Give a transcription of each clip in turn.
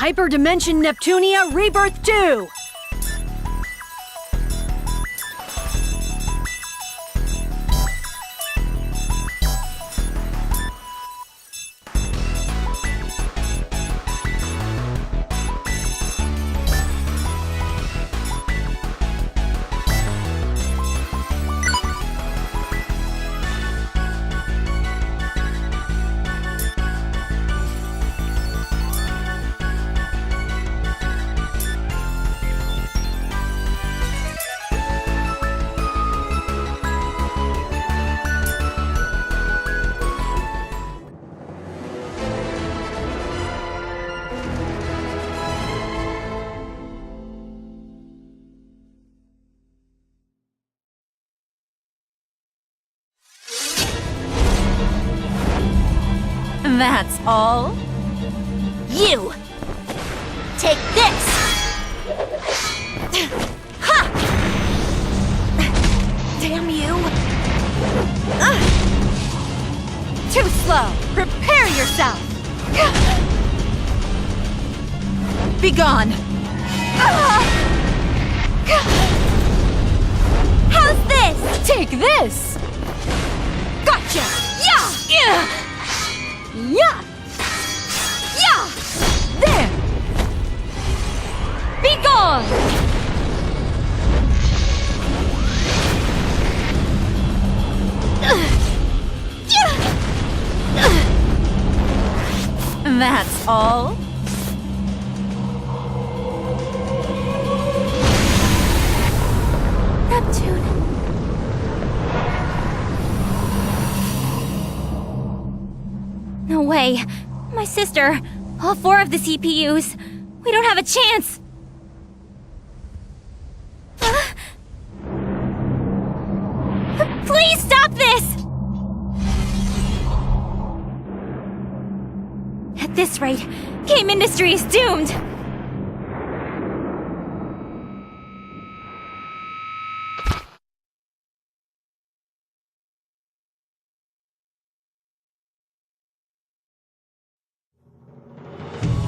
Hyperdimension Neptunia Rebirth 2! That's all? You! Take this! Ha! Damn you! Too slow! Prepare yourself! Be gone! How's this? Take this! Gotcha! Yeah! Yeah! Yeah! There! Be gone! That's all? Neptune. No way. My sister. All 4 of the CPUs. We don't have a chance. Please stop this! At this rate, game industry is doomed.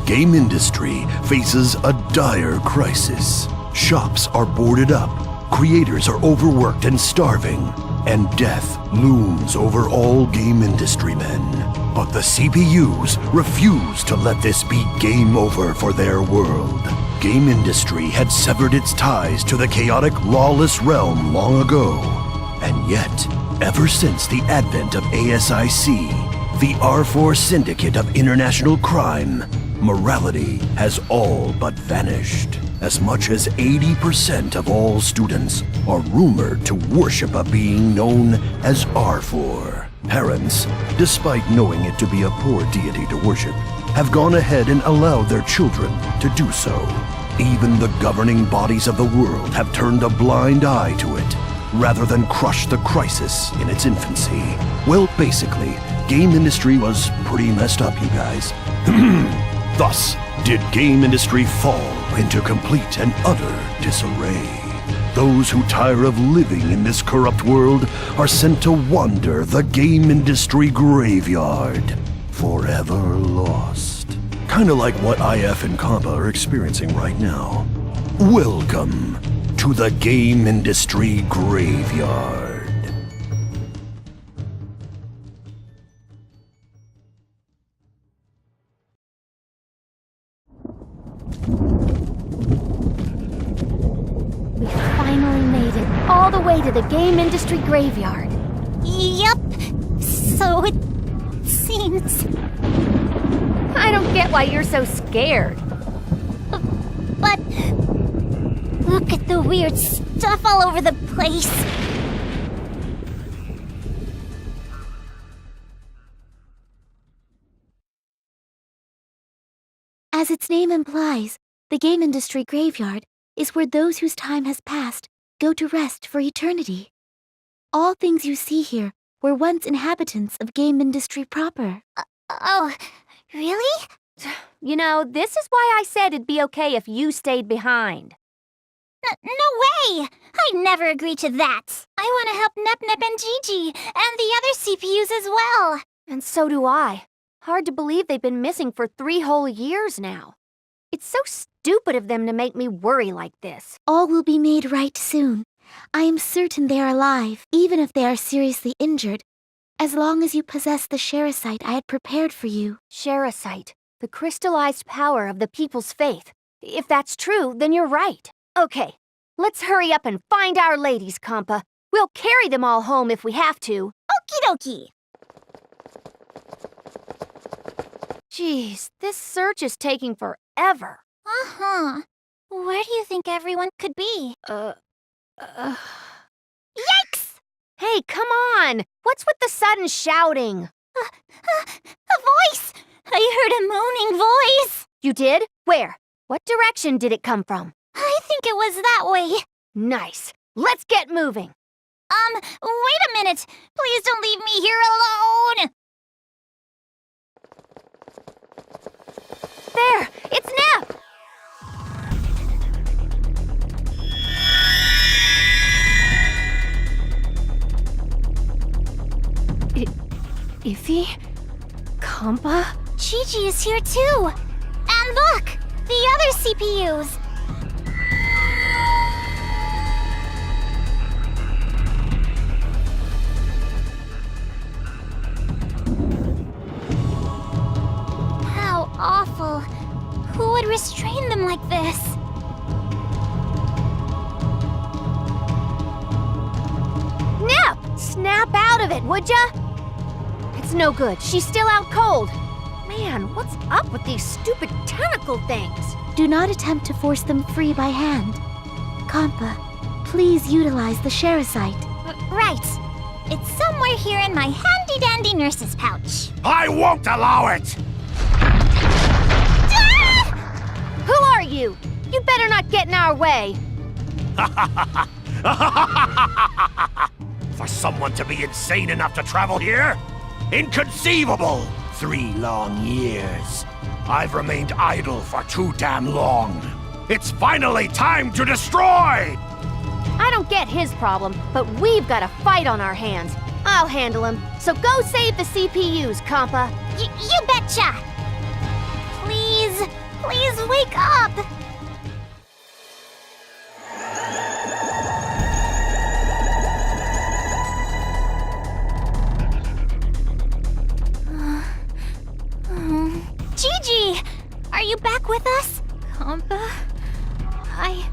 Game industry faces a dire crisis. Shops are boarded up, creators are overworked and starving, and death looms over all game industry men. But the CPUs refuse to let this be game over for their world. Game industry had severed its ties to the chaotic, lawless realm long ago. And yet, ever since the advent of ASIC, the R4 Syndicate of International Crime, morality has all but vanished. As much as 80% of all students are rumored to worship a being known as R4. Parents, despite knowing it to be a poor deity to worship, have gone ahead and allowed their children to do so. Even the governing bodies of the world have turned a blind eye to it, rather than crush the crisis in its infancy. Well, basically, game industry was pretty messed up, you guys. Thus, did game industry fall into complete and utter disarray. Those who tire of living in this corrupt world are sent to wander the game industry graveyard, forever lost. Kinda like what IF and Compa are experiencing right now. Welcome to the game industry graveyard. We finally made it all the way to the game industry graveyard. Yup. So it seems. I don't get why you're so scared. But look at the weird stuff all over the place. As its name implies, the game industry graveyard is where those whose time has passed go to rest for eternity. All things you see here were once inhabitants of game industry proper. Oh, really? You know, this is why I said it'd be okay if you stayed behind. No way! I'd never agree to that. I want to help Nep and Gigi, and the other CPUs as well. And so do I. Hard to believe they've been missing for 3 whole years now. It's so stupid of them to make me worry like this. All will be made right soon. I am certain they are alive, even if they are seriously injured, as long as you possess the Sherasite I had prepared for you. Sherasite, the crystallized power of the people's faith. If that's true, then you're right. Okay, let's hurry up and find our ladies, Compa. We'll carry them all home if we have to. Okie dokie. Jeez, this search is taking forever. Uh-huh. Where do you think everyone could be? Yikes! Hey, come on! What's with the sudden shouting? A voice! I heard a moaning voice! You did? Where? What direction did it come from? I think it was that way. Nice. Let's get moving. Wait a minute! Please don't leave me here alone! There! It's Nep! Iffy? Compa? Gigi is here too! And look! The other CPUs! How awful. Who would restrain them like this? Nep! Snap out of it, would ya? It's no good. She's still out cold. Man, what's up with these stupid tentacle things? Do not attempt to force them free by hand. Compa, please utilize the Sherasite. Right. It's somewhere here in my handy-dandy nurse's pouch. I won't allow it! Who are you? You better not get in our way. For someone to be insane enough to travel here? Inconceivable! 3 long years. I've remained idle for too damn long. It's finally time to destroy! I don't get his problem, but we've got a fight on our hands. I'll handle him. So go save the CPUs, Compa. You betcha! Please wake up! Gigi! Are you back with us? Compa? I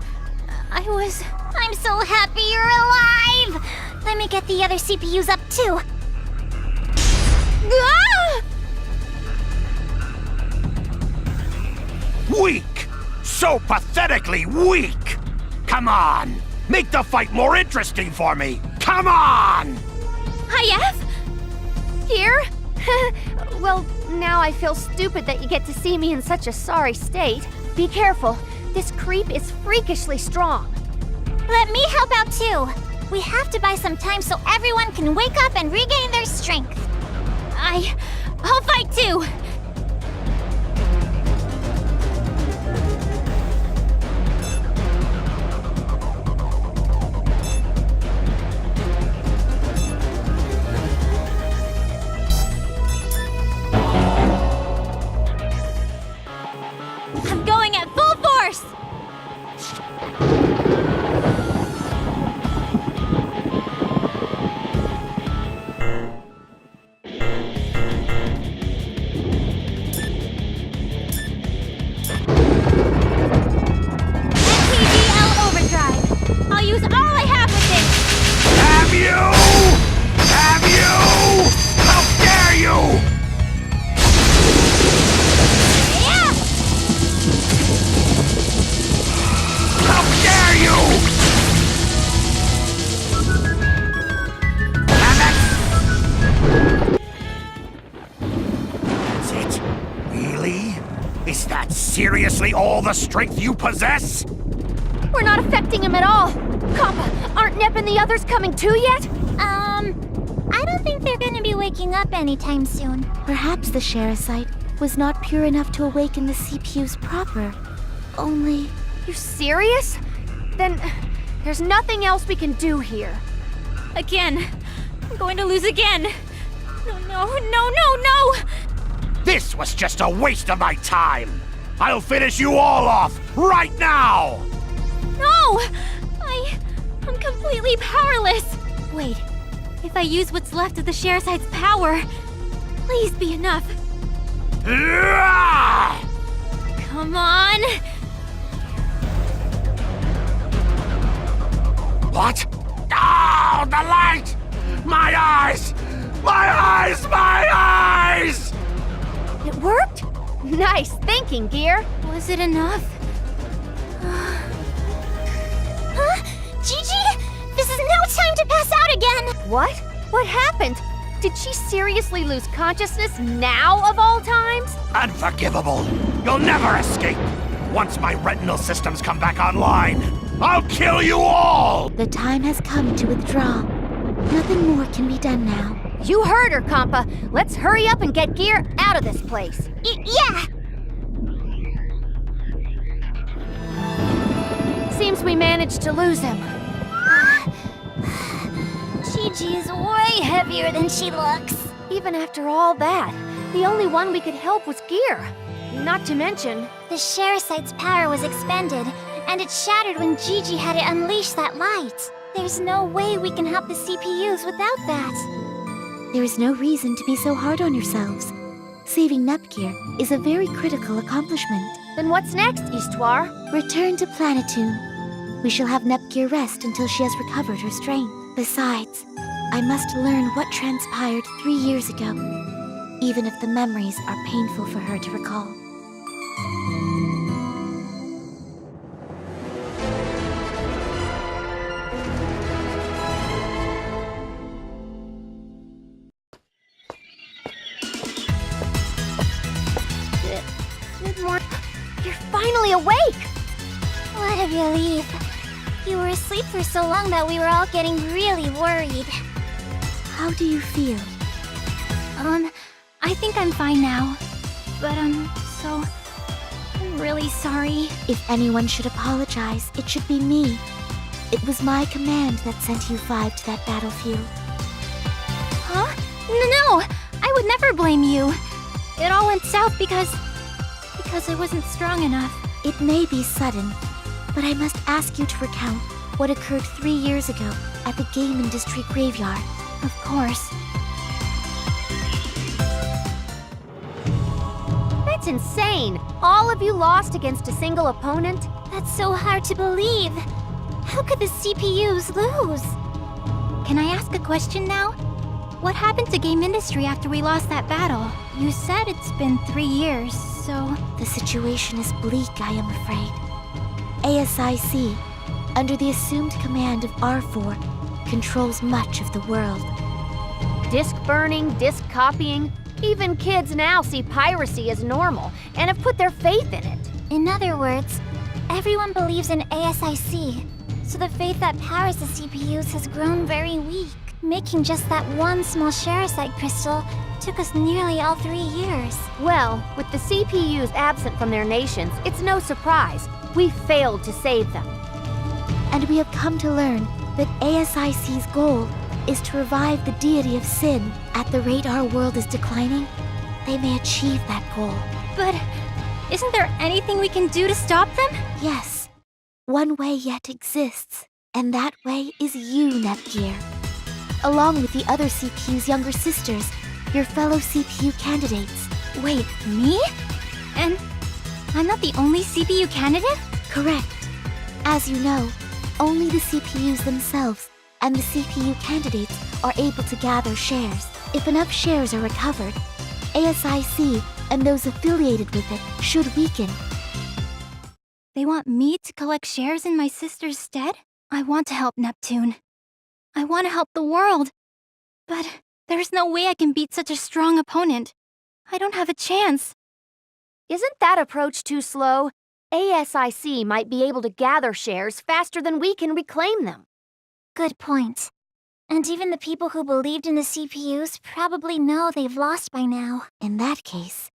was... I'm so happy you're alive! Let me get the other CPUs up too. Ah! Weak! So pathetically weak! Come on! Make the fight more interesting for me! Come on! IF? Here? Well, now I feel stupid that you get to see me in such a sorry state. Be careful. This creep is freakishly strong. Let me help out too. We have to buy some time so everyone can wake up and regain their strength. I'll fight too! seriously all the strength you possess? We're not affecting him at all. Compa, aren't Nep and the others coming too yet? I don't think they're gonna be waking up anytime soon. Perhaps the Sherasite was not pure enough to awaken the CPUs proper. Only... You serious? Then there's nothing else we can do here. Again. I'm going to lose again. No. This was just a waste of my time. I'll finish you all off right now! No! I'm completely powerless. Wait, if I use what's left of the Sherasite's power, please be enough. Ah! Come on! What? Oh, the light! My eyes! My eyes! My eyes! It worked? Nice thinking, Gear. Was it enough? Huh? Gigi? This is no time to pass out again! What? What happened? Did she seriously lose consciousness now of all times? Unforgivable! You'll never escape! Once my retinal systems come back online, I'll kill you all! The time has come to withdraw. Nothing more can be done now. You heard her, Compa. Let's hurry up and get Gear out of this place. Yeah! Seems we managed to lose him. Gigi is way heavier than she looks. Even after all that, the only one we could help was Gear. Not to mention... The Sherasite's power was expended, and it shattered when Gigi had it unleash that light. There's no way we can help the CPUs without that. There is no reason to be so hard on yourselves. Saving Nepgear is a very critical accomplishment. Then what's next, Histoire? Return to Planetoon. We shall have Nepgear rest until she has recovered her strength. Besides, I must learn what transpired 3 years ago, even if the memories are painful for her to recall. Good morning. You're finally awake! What a relief. You were asleep for so long that we were all getting really worried. How do you feel? I think I'm fine now. But I'm really sorry. If anyone should apologize, it should be me. It was my command that sent you 5 to that battlefield. Huh? No! I would never blame you. It all went south because I wasn't strong enough. It may be sudden, but I must ask you to recount what occurred 3 years ago at the game industry graveyard. Of course. That's insane! All of you lost against a single opponent? That's so hard to believe. How could the CPUs lose? Can I ask a question now? What happened to game industry after we lost that battle? You said it's been 3 years, so... The situation is bleak, I am afraid. ASIC, under the assumed command of R4, controls much of the world. Disc burning, disc copying. Even kids now see piracy as normal and have put their faith in it. In other words, everyone believes in ASIC, so the faith that powers the CPUs has grown very weak. Making just that one small Sherasite crystal took us nearly all 3 years. Well, with the CPUs absent from their nations, it's no surprise. We failed to save them. And we have come to learn that ASIC's goal is to revive the deity of sin. At the rate our world is declining, they may achieve that goal. But isn't there anything we can do to stop them? Yes, one way yet exists, and that way is you, Nepgear. Along with the other CPU's younger sisters, your fellow CPU candidates. Wait, me? And I'm not the only CPU candidate? Correct. As you know, only the CPUs themselves and the CPU candidates are able to gather shares. If enough shares are recovered, ASIC and those affiliated with it should weaken. They want me to collect shares in my sister's stead? I want to help Neptune. I want to help the world. But there's no way I can beat such a strong opponent. I don't have a chance. Isn't that approach too slow? ASIC might be able to gather shares faster than we can reclaim them. Good point. And even the people who believed in the CPUs probably know they've lost by now. In that case,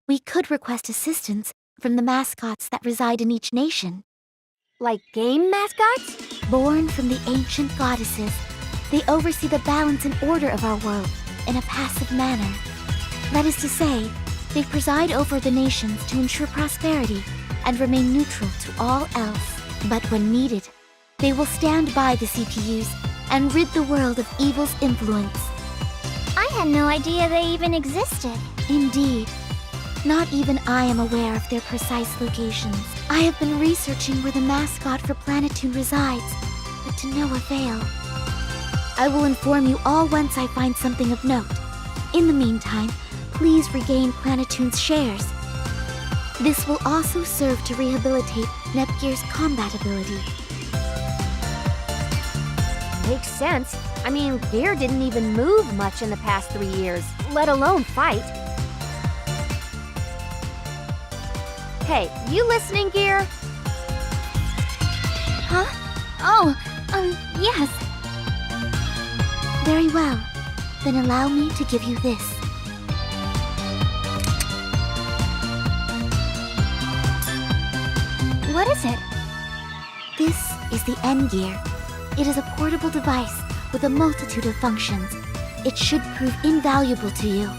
we could request assistance from the mascots that reside in each nation. Like game mascots? Born from the ancient goddesses, they oversee the balance and order of our world in a passive manner. That is to say, they preside over the nations to ensure prosperity and remain neutral to all else. But when needed, they will stand by the CPUs and rid the world of evil's influence. I had no idea they even existed. Indeed. Not even I am aware of their precise locations. I have been researching where the mascot for Planetoon resides, but to no avail. I will inform you all once I find something of note. In the meantime, please regain Planetoon's shares. This will also serve to rehabilitate Nepgear's combat ability. Makes sense. I mean, Gear didn't even move much in the past 3 years, let alone fight. Hey, you listening, Gear? Huh? Oh, yes. Very well. Then allow me to give you this. What is it? This is the N-Gear. It is a portable device with a multitude of functions. It should prove invaluable to you.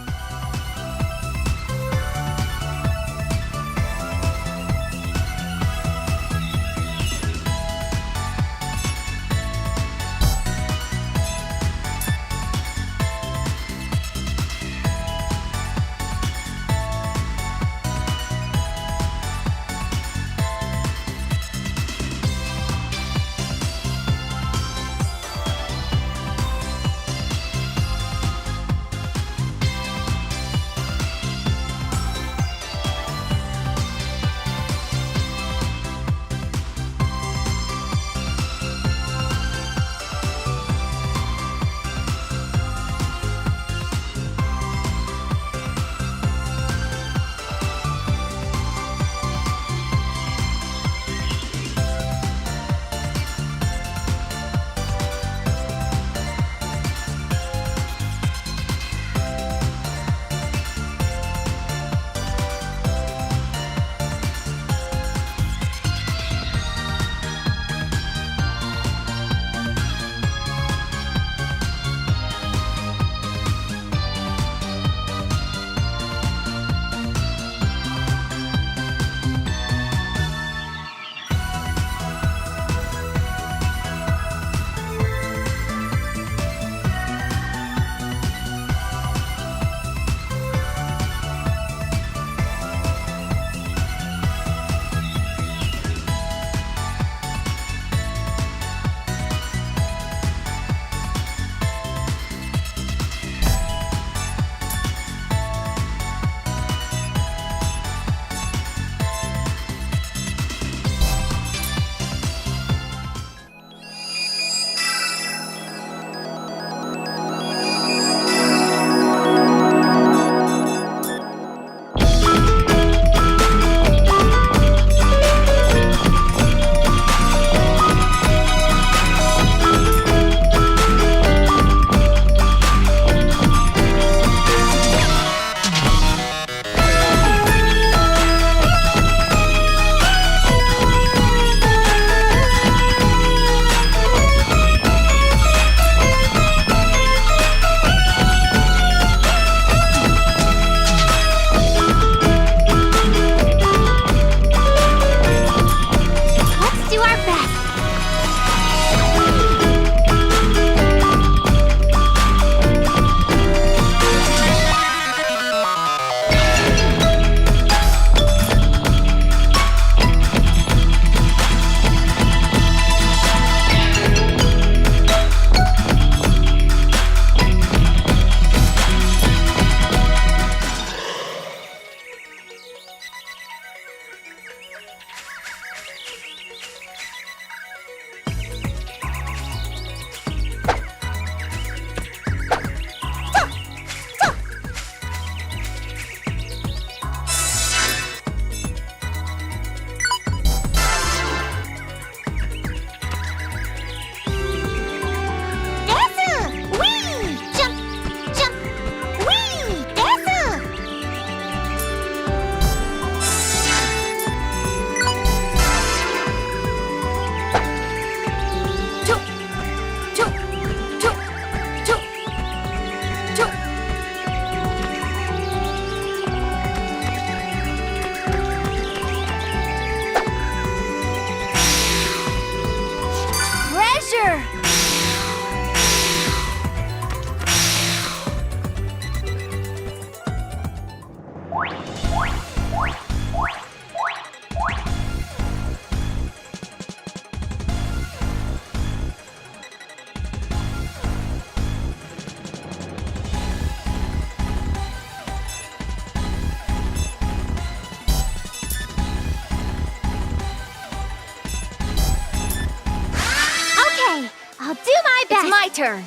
turn.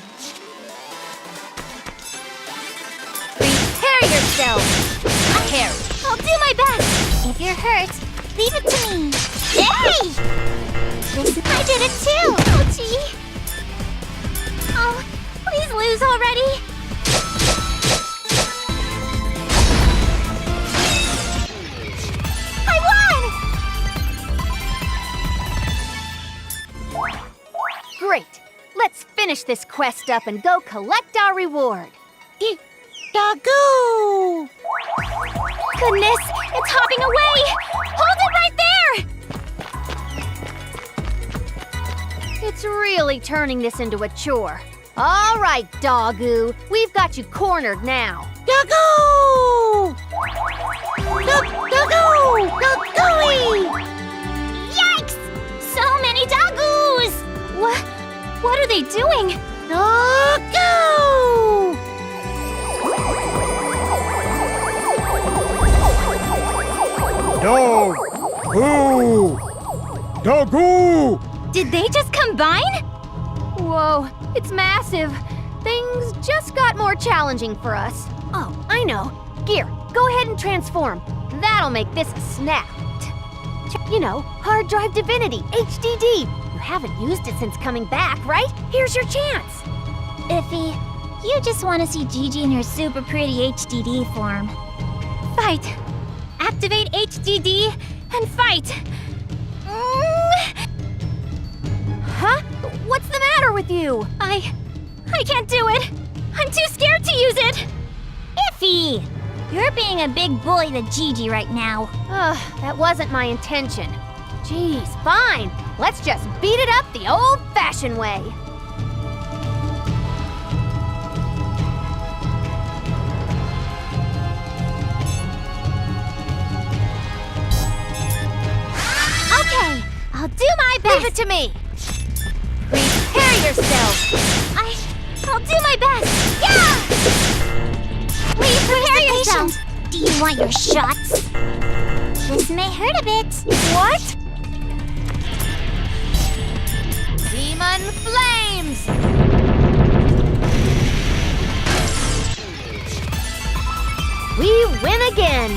Prepare yourself. Prepare. I'll do my best. If you're hurt, leave it to me. Hey! I did it too. Ouchie. Oh, please lose already. Great. Let's finish this quest up and go collect our reward. Doggo! Goodness, it's hopping away! Hold it right there! It's really turning this into a chore. All right, Doggo. We've got you cornered now. Doggo! Doggo! Doggo! Yikes! So many doggoos! What are they doing? Doggo! Dog-oo! Dog-oo! Did they just combine? Whoa, it's massive. Things just got more challenging for us. Oh, I know. Gear, go ahead and transform. That'll make this a snap. You know, hard drive divinity, HDD. You haven't used it since coming back, right? Here's your chance. Iffy, you just want to see Gigi in her super pretty HDD form. Fight! Activate HDD and fight! Huh? What's the matter with you? I can't do it! I'm too scared to use it! Iffy! You're being a big bully to Gigi right now. That wasn't my intention. Geez, fine. Let's just beat it up the old-fashioned way. Okay, I'll do my best. Leave it to me. Prepare yourself. I'll do my best. Yeah! Please prepare yourself. Do you want your shots? This may hurt a bit. What? Demon flames! We win again!